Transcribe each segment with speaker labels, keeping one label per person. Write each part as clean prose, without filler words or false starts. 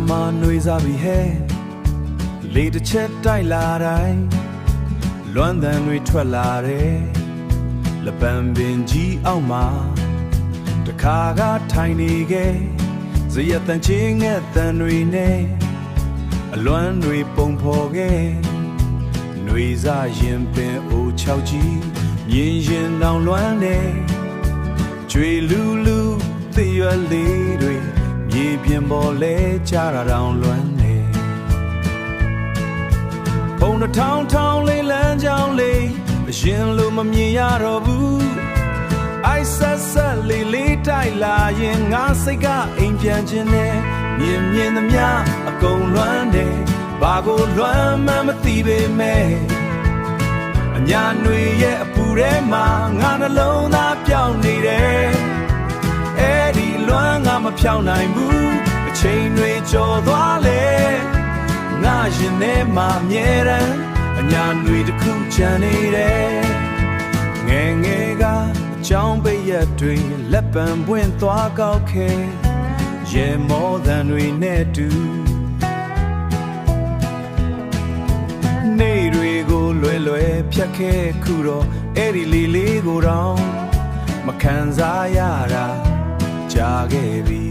Speaker 1: မှာຫນွေစားပြီဟဲ့လေတစ်ချက်တိုက်လာတိုင်းလွမ်းသံတွေထွက်လာတယ်လက်ပံပင်ကြီးအောက်မှာတခါကထိုင်နေခဲ့ဇရက်တန်ချင်းငဲ့တန်တွေနဲ့အလွမ်းတွေပုံဖော်ခဲ့ຫນွေစားရင်ပင်အိုချောက်ကြီးမြင်ရင်တောင်လွမ်းနေကြွေလူလူသိရွယ်လေးတွေမြေပြင်ပေါ်လဲကြတာတောင်လွမ်းနေဘုံတစ်ထောင်ထောင်လေးလမ်းကြောင်းလေးအရင်လိုမမြင်ရတော့ဘူးအိုက်ဆက်ဆက်လေးလေးတိုက်လာရင်ငါစိတ်ကအိမ်ပြန်ခြင်းနဲ့မြင်မြင်သမျှအကုန်လွမ်းနေဘာကိုလွမ်းမှမသိပေမဲ့အညာຫນွေရဲ့အပူထဲမှာငါနှလုံးသားပြောင်းနေတယ်အဲ့ဒီလွမ်းငါမဖြောင်းနိုင်ဘူးအချိန်တွေကြော်သွားလေငါရင်ထဲမှာမြဲတမ်းအညာຫນွေတစ်ခုချန်နေတယ်ငယ်ငယ်ကအကြောင်းပိတ်ရက်တွေလက်ပံပွင့်သွားကောက်ခဲ့ရေမောသံတွေနဲ့တူနေတွေကိုလွယ်လွယ်ဖြတ်ခဲ့ခုတော့အဲ့ဒီလေးလေးကိုတော့မခံစားရတာကြာခဲ့ပြီ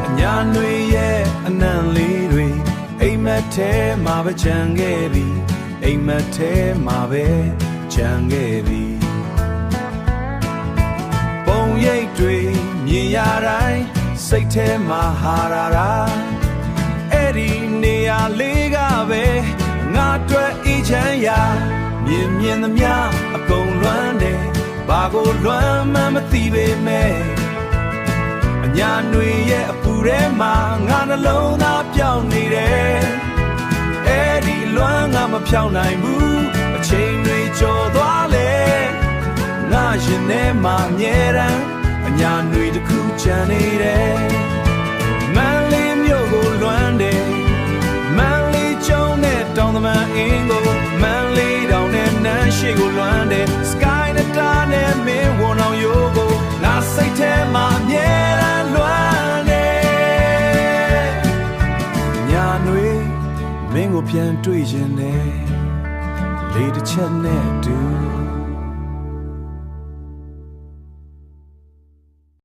Speaker 1: အညာຫນွေရဲ့အနံလေးတွေအိမ်မက်ထဲမှာပဲချန်ခဲ့ပြီအိမ်မက်ထဲမှာပဲချန်ခဲ့ပြီပုံရိပ်တွေမြင်ရတိုင်းစိတ်ထဲမှာဟာရာအဲ့ဒီနေရာလေးကပဲငါတွေ့အေးချမ်းရာမြင်မြင်သမျှအကုန်လွမ်းတယ်ဘာကိုလွမ်းမှမသိပေမဲ့အညာຫນွေရဲ့အပူထဲမှာငါနှလုံးသားပြောင်းနေတယ်အဲ့ဒီလွမ်းငါမဖြောင်းနိုင်ဘူးအချိန်တွေကြော်သွားလေငါရင်ထဲမှာမြဲတမ်းအညာຫນွေတစ်ခုချန်နေတယ်မန်လေးမြို့ကိုလွမ်းတယ်မန်လေးကျုံနဲ့တောင်သမန်အင်းကိုမန်လေးတောင်နဲ့နန်းရှိကိုလွမ်းတယ် sky နဲ့တာနဲ့မင်းဝန်အောင်ရိုးကိုငါစိတ်ထဲမှာမြဲတမ်းလွမ်းတယ်ညာຫນွေမင်းကိုပြန်တွေ့ရင်လည်းလေတစ်ချက်နဲ့တူ